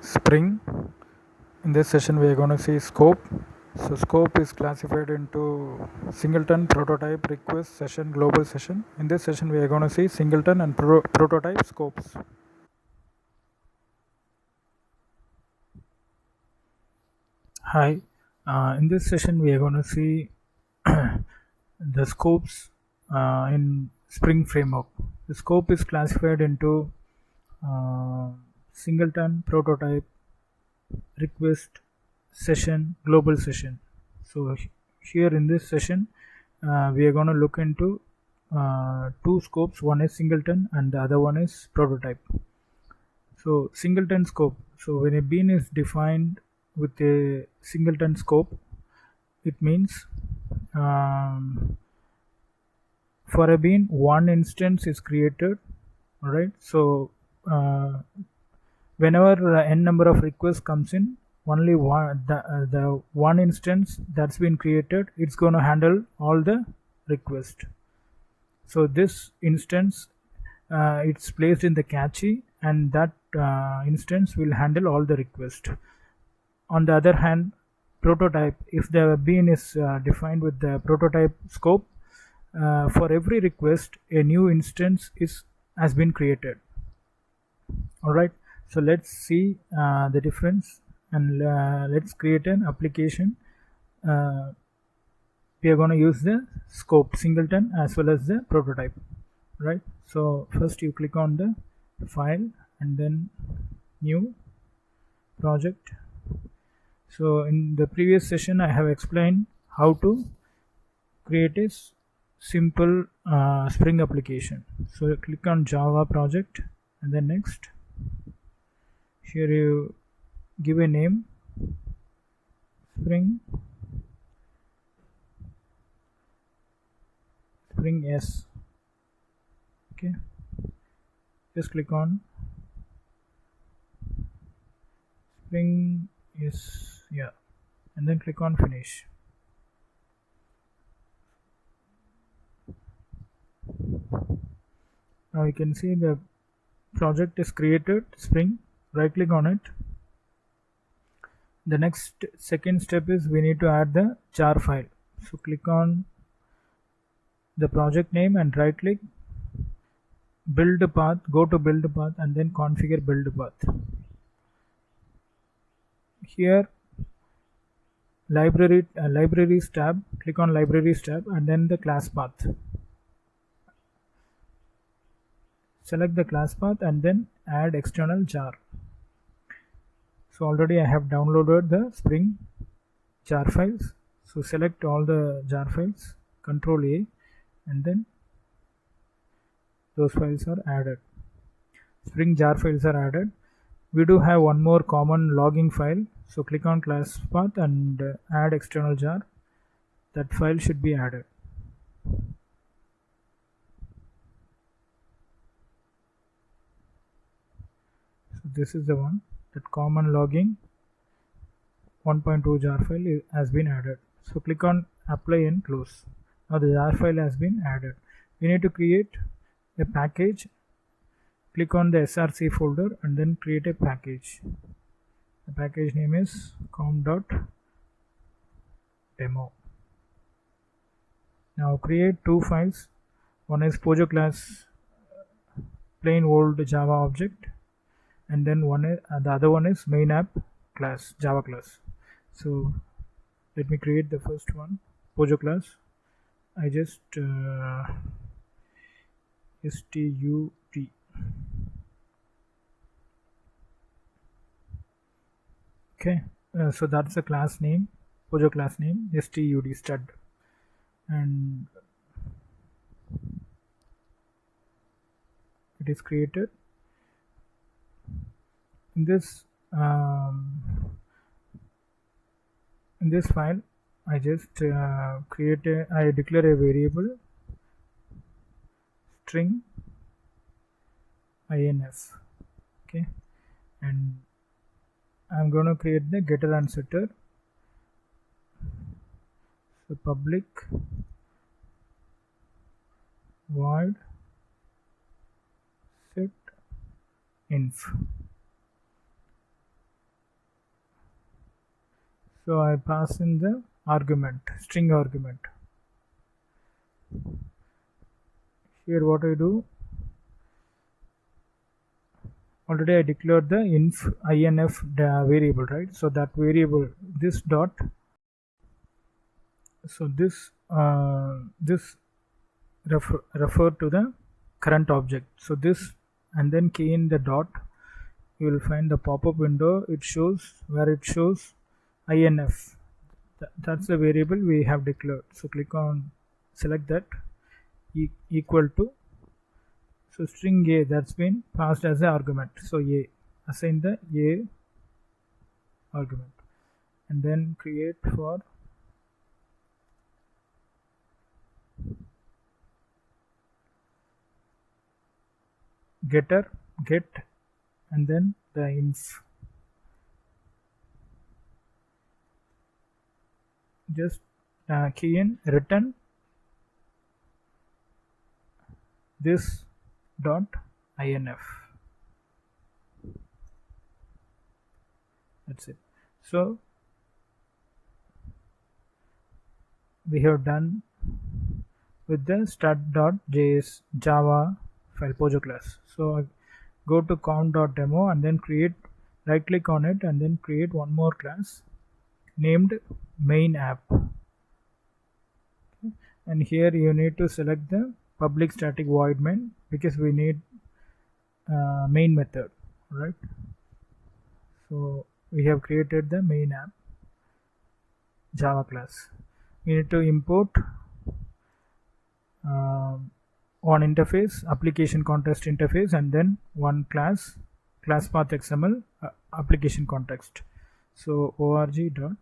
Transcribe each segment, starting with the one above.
Spring. In this session we are going to see scope. So scope is classified into singleton, prototype, request, session, global session. In this session we are going to see singleton and prototype scopes. Hi, in this session we are going to see the scopes in Spring Framework. The scope is classified into singleton, prototype, request, session, global session. So here in this session we are going to look into two scopes. One is singleton and the other one is prototype. So singleton scope, so when a bean is defined with a singleton scope, it means for a bean one instance is created. All right, so whenever n number of requests comes in, only the one instance that's been created, it's going to handle all the requests. So this instance, it's placed in the cache, and that instance will handle all the requests. On the other hand, prototype, if the bean is defined with the prototype scope, for every request a new instance has been created. All right, so let's see the difference, and let's create an application. We are going to use the scope singleton as well as the prototype, right? So first you click on the file and then new project. So in the previous session I have explained how to create a simple Spring application. So click on Java project and then next. Here you give a name, Spring S. Okay, just click on Spring is, yeah, and then click on finish. Now you can see the project is created, Spring. Right click on it. The next second step is we need to add the jar file. So click on the project name and right click, build path, go to build path and then configure build path. Here libraries tab, click on libraries tab and then the class path. Select the class path and then add external jar. So already I have downloaded the Spring jar files. So select all the jar files, Control A, and then those files are added. Spring jar files are added. We do have one more common logging file. So click on class path and add external jar. That file should be added. So this is the one, that common logging 1.2 jar file has been added. So click on apply and close. Now the jar file has been added. We need to create a package. Click on the src folder and then create a package. The package name is com.demo. Now create two files. One is Pojo class plain old Java object, and then the other one is main app class, Java class. So let me create the first one, Pojo class. I just stut. Okay, so that's the class name, Pojo class name, stud stud, and it is created. In this file, I just I declare a variable string inf. Okay, and I'm going to create the getter and setter. So public void set inf. So I pass in the argument, string argument. Here what I do, already I declared the inf variable, right? So that variable, this dot, so this refer to the current object. So this, and then key in the dot, you will find the pop-up window. It shows where it shows inf. That's the variable we have declared. So click on, select that, equal to, so string a, that's been passed as an argument. So a, assign the a argument, and then create for getter, get, and then the inf. Just key in return this dot inf. That's it. So we have done with the start.js Java file Pojo class. So I go to count.demo and then create, right click on it and then create one more class named main app. Okay. And here you need to select the public static void main because we need main method, right? So we have created the main app Java class. We need to import one interface, application context interface, and then one class path XML application context. So org dot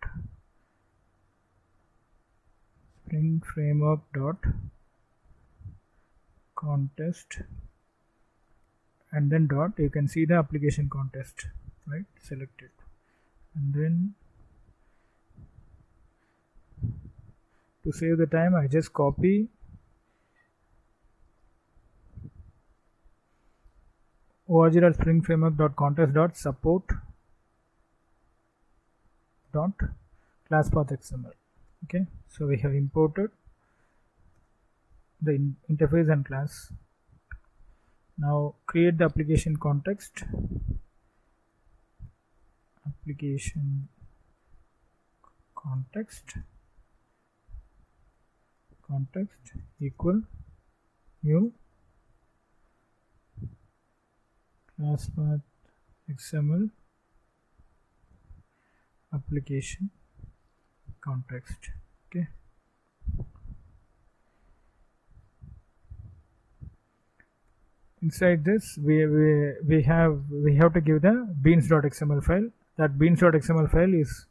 spring framework dot context, and then dot, you can see the application context, right? Select it, and then to save the time I just copy org.springframework.context.support dot class path XML. Okay, so we have imported the interface and class. Now create the application context, application context equal new class path XML application context. Okay, inside this we have to give the beans.xml file. That beans.xml file is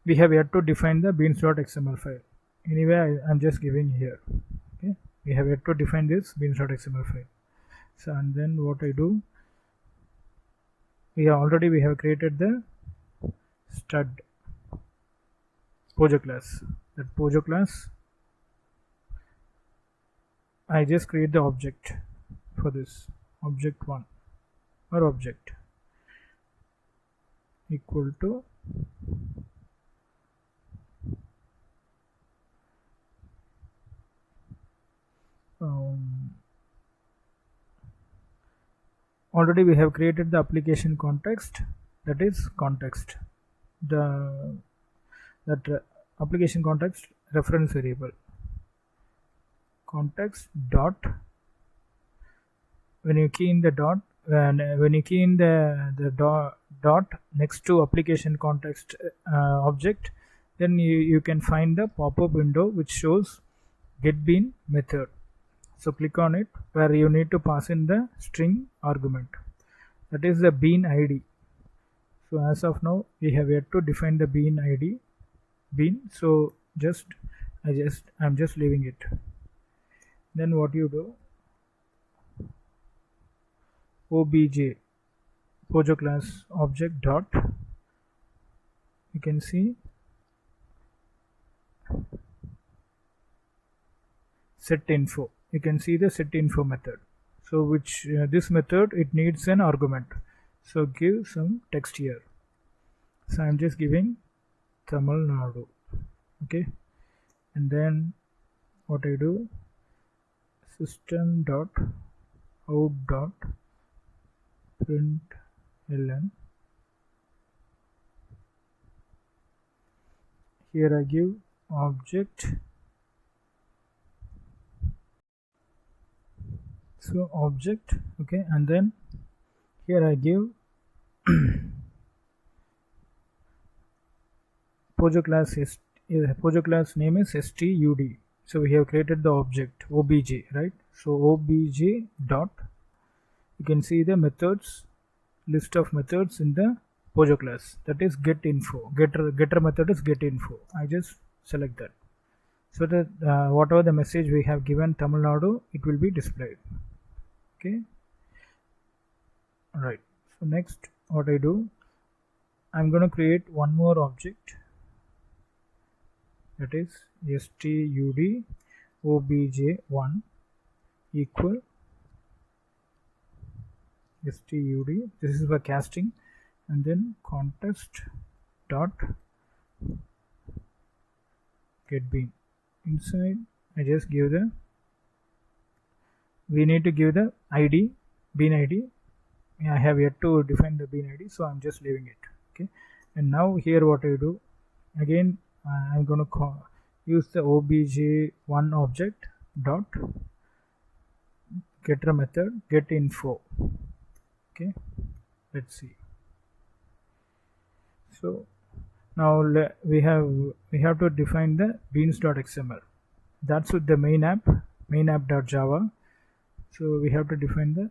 we have yet to define the beans.xml file. Anyway, I'm just giving here. Okay, we have yet to define this beans.xml file. So and then what I do, we have created the stud Pojo class. That Pojo class, I just create the object for this, object 1 or object equal to already we have created the application context, that is context, application context reference variable context dot, when you key in the dot, when you key in the dot next to application context object, then you can find the pop-up window which shows getBean method. So click on it, where you need to pass in the string argument, that is the bean ID. So as of now we have yet to define the bean ID, so I'm just leaving it. Then what you do, obj Pojo class object dot, you can see set info, you can see the set info method. So which this method, it needs an argument, so give some text here. So I'm just giving Tamil Nadu. Okay, and then what I do, system dot out dot println. Here I give object, so object, okay, and then here I give Pojo class is Pojo class name is stud. So we have created the object obj, right? So obj dot, you can see the methods, list of methods in the Pojo class, that is get info. Getter method is get info. I just select that so that whatever the message we have given Tamil Nadu, it will be displayed. Okay, right. So next what I do, I'm going to create one more object, that is stud obj1 equal stud, this is for casting, and then context dot get bean. Inside I just give the, we need to give the id, bean id. I have yet to define the bean id, so I'm just leaving it. Okay, and now here what I do, again I'm going to use the obj1 object dot getter method get info. Okay, let's see. So now we have to define the beans.xml. That's with the main app.java. So we have to define the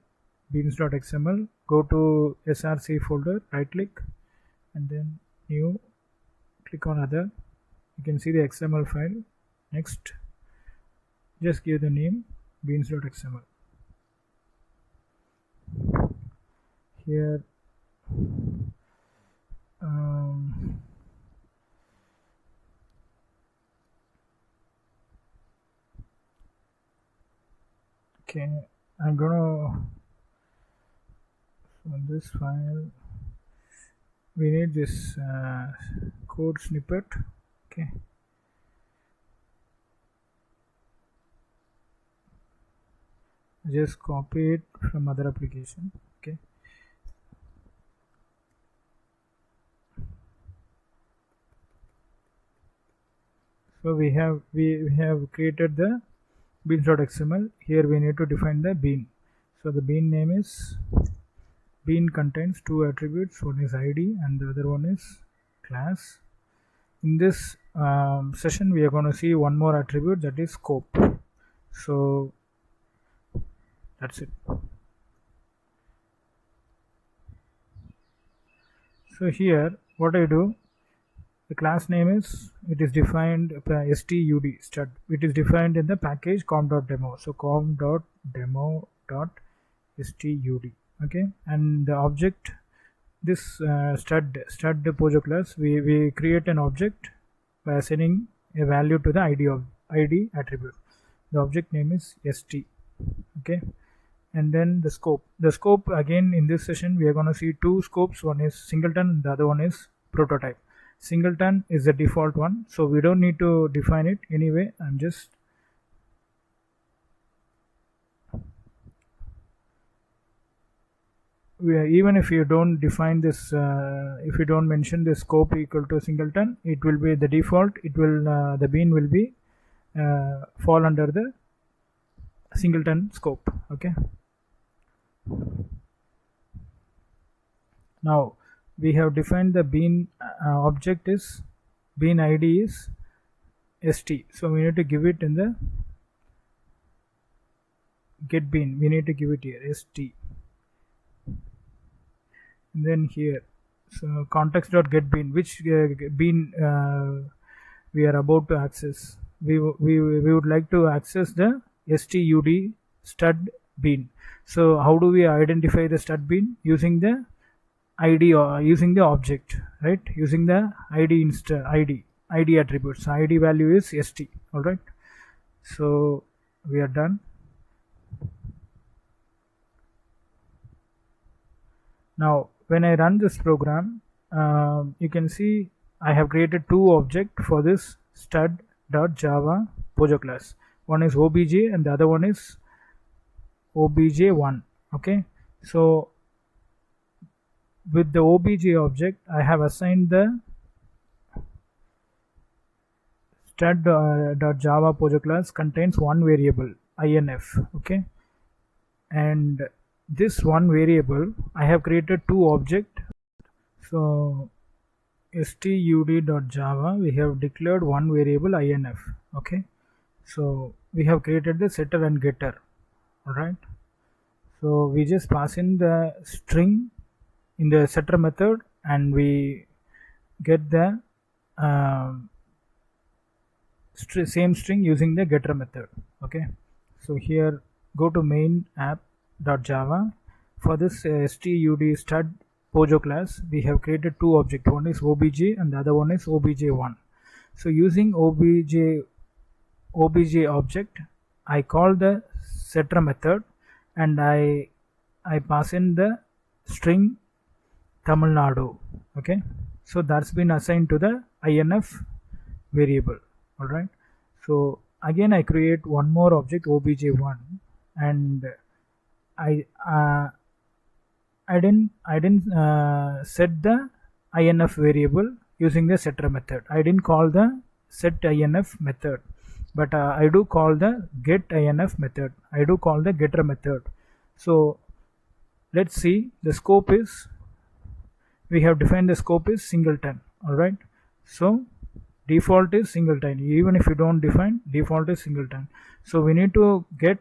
beans.xml. Go to src folder, right click, and then new, click on other. You can see the XML file. Next, just give the name beans.xml. Here okay, I'm gonna, on this file we need this code snippet. Okay, just copy it from other application. Okay, so we have created the beans.xml. Here we need to define the bean. So the bean name is, bean contains two attributes, one is id and the other one is class. In this session we are going to see one more attribute, that is scope. So that's it. So here what I do, the class name is, it is defined stud, it is defined in the package com.demo. So com.demo.stud. okay, and the object, this stud Pojo class, we create an object by assigning a value to the id attribute. The object name is st. Okay, and then the scope again in this session we are going to see two scopes. One is singleton, the other one is prototype. Singleton is the default one, so we don't need to define it anyway. I'm just even if you don't define this, if you don't mention the scope equal to singleton, it will be the default. It will the bean will be fall under the singleton scope. Okay, now we have defined the bean object is, bean id is st, so we need to give it in the get bean, we need to give it here st. And then here, so context.get bean, which bean we are about to access. We would like to access the stud bean. So how do we identify the stud bean? Using the id or using the object, right? Using the id attributes. Id value is st. All right, so we are done. Now when I run this program, you can see I have created two objects for this stud.java Pojo class. One is obj and the other one is obj1. Okay, so with the obj object I have assigned the stud.java Pojo class contains one variable inf. Okay, and this one variable I have created two objects. So stud.java we have declared one variable inf. Okay, so we have created the setter and getter. Alright, so we just pass in the string in the setter method and we get the same string using the getter method. Okay, so here go to main app.java. For this stud Pojo class we have created two objects, one is obj and the other one is obj1. so using obj object I call the setter method and I pass in the string Tamil Nadu. Okay, so that's been assigned to the inf variable. Alright, so again I create one more object obj1 and I didn't set the inf variable using the setter method. I didn't call the set inf method, but I do call the get inf method. I do call the getter method. So let's see, the scope is, we have defined the scope is singleton. Alright, so default is singleton. Even if you don't define, default is singleton. So we need to get,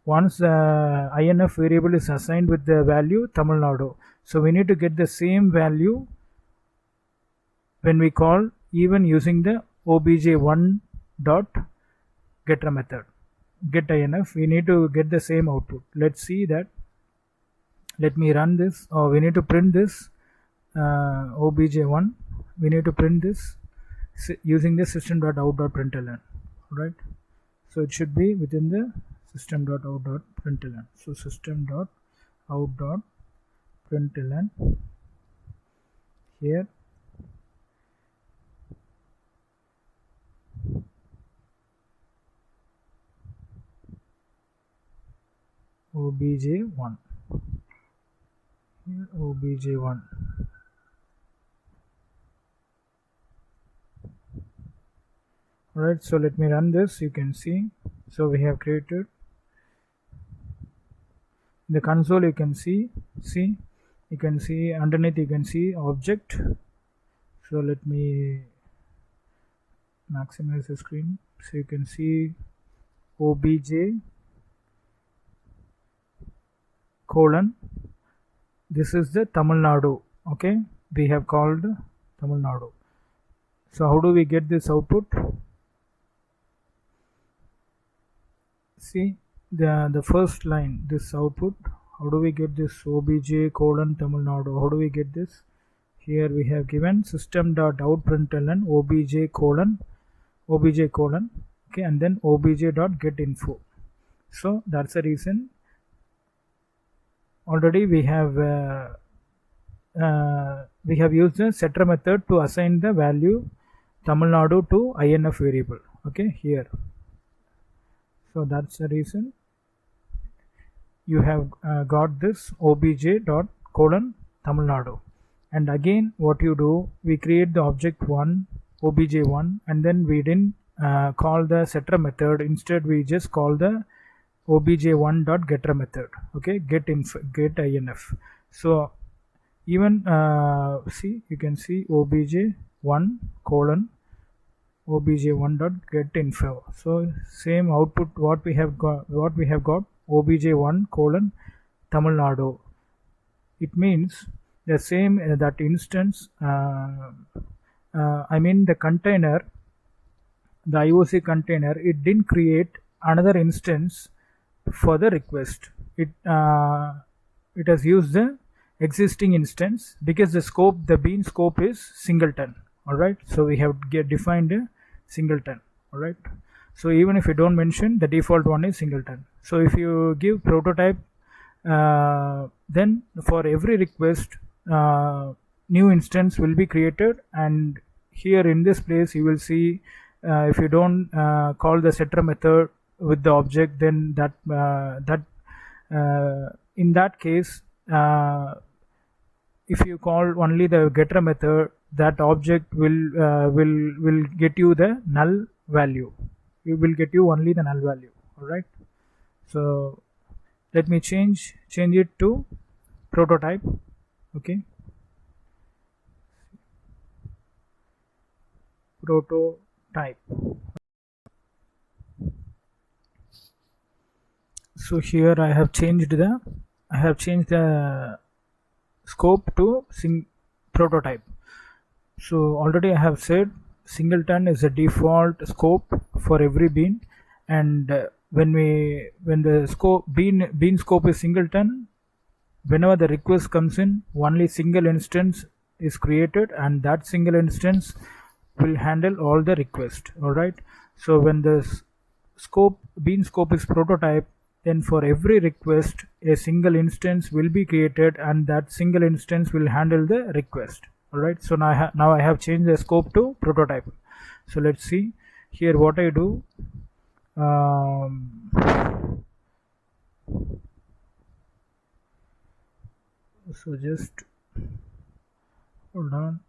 once the inf variable is assigned with the value Tamil Nadu, so we need to get the same value when we call even using the obj1 dot getter method get inf. We need to get the same output. Let's see that. Let me run this. We need to print this obj1. We need to print this using the system.out.println. Right, so it should be within the system.out.println. so system.out.println here obj1, here obj1. Alright, so let me run this. You can see, so we have created the console. You can see you can see underneath, you can see object. So let me maximize the screen so you can see obj colon, this is the Tamil Nadu. Okay, we have called Tamil Nadu. So how do we get this output? See the first line, this output. How do we get this obj colon Tamil Nadu? How do we get this? Here we have given system.out.println obj colon, okay, and then obj.getInfo. So that's the reason. Already we have used the setter method to assign the value Tamil Nadu to inf variable. Okay, here. So that's the reason you have got this obj dot colon Tamil Nadu. And again what you do, we create the object 1 obj1 and then we didn't call the setter method. Instead we just call the obj1 dot getter method. Okay, get inf. So even see, you can see obj1 colon obj1 dot get info. So same output what we have got obj1 colon Tamil Nadu. It means the same that instance, I mean the container, the IOC container, it didn't create another instance for the request. It has used the existing instance because the scope, the bean scope is singleton. Alright, so we have defined a singleton. Alright, so even if you don't mention, the default one is singleton. So if you give prototype, then for every request new instance will be created, and here in this place you will see if you don't call the setter method with the object, then in that case if you call only the getter method, that object will get you the null value. It will get you only the null value. All right, so let me change it to prototype. Okay, prototype. So here I have changed the scope to prototype. So already I have said singleton is a default scope for every bean, and when the scope bean scope is singleton, whenever the request comes in, only single instance is created, and that single instance will handle all the request. All right, so when the bean scope is prototype, then for every request a single instance will be created, and that single instance will handle the request. All right, so now I have changed the scope to prototype. So let's see here what I do. So just hold on.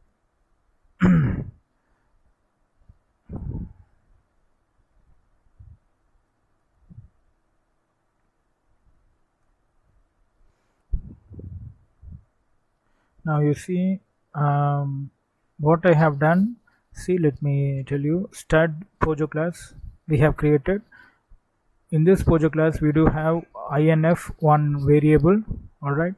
Now you see what I have done. See, let me tell you. Stud Pojo class we have created. In this Pojo class we do have inf1 variable. All right,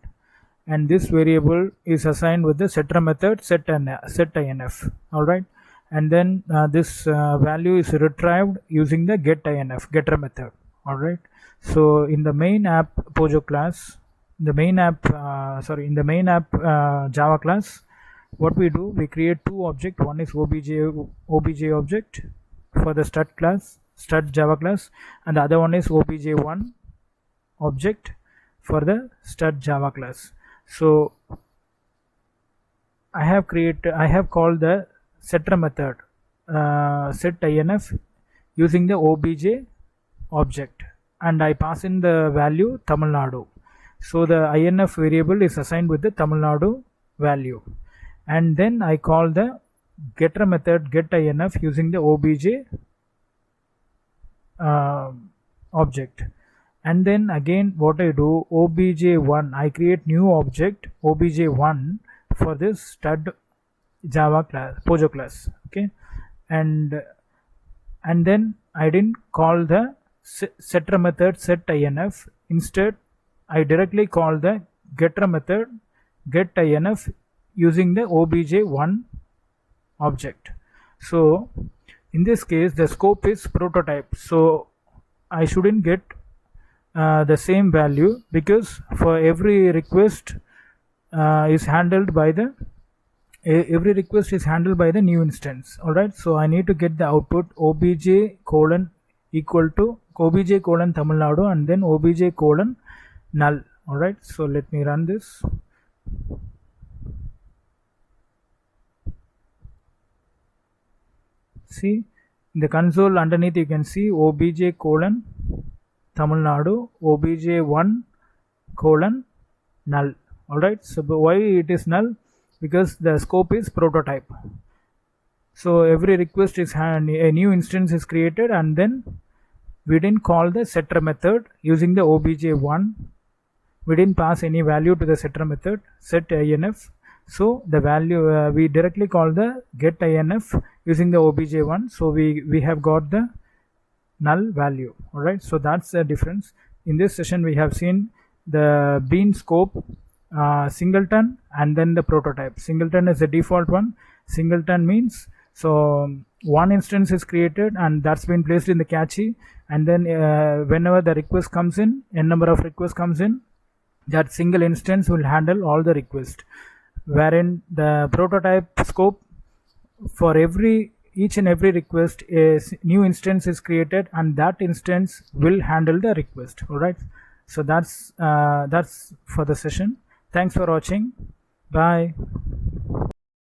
and this variable is assigned with the setter method set inf. All right, and then this value is retrieved using the getter method. All right, so in the main app Pojo class, in the main app Java class, what we do, we create two objects. One is obj object for the stud Java class, and the other one is obj1 object for the stud Java class. So I have called the setter method set inf using the obj object, and I pass in the value Tamil Nadu. So the inf variable is assigned with the Tamil Nadu value, and then I call the getter method get.inf using the obj object, and then again what I do, obj1, I create new object obj1 for this stud Java class Pojo class. Okay, and then I didn't call the setter method set inf. Instead I directly call the getter method get.inf using the obj1 object. So in this case the scope is prototype, so I shouldn't get the same value, because for every request is handled by the new instance. All right, so I need to get the output obj colon equal to obj colon Tamil Nadu and then obj colon null. All right, so let me run this. See, in the console underneath you can see obj colon Tamil Nadu, obj1 colon null. All right, so why it is null? Because the scope is prototype. So every request is a new instance is created, and then we didn't call the setter method using the obj1. We didn't pass any value to the setter method set inf. So the value we directly call the get inf using the obj1. So we have got the null value. All right, so that's the difference. In this session we have seen the bean scope, singleton, and then the prototype. Singleton is the default one. Singleton means, so one instance is created and that's been placed in the cache, and then whenever the request comes in, n number of requests comes in, that single instance will handle all the requests. Wherein the prototype scope, for each and every request a new instance is created, and that instance will handle the request. All right, so that's for the session. Thanks for watching. Bye.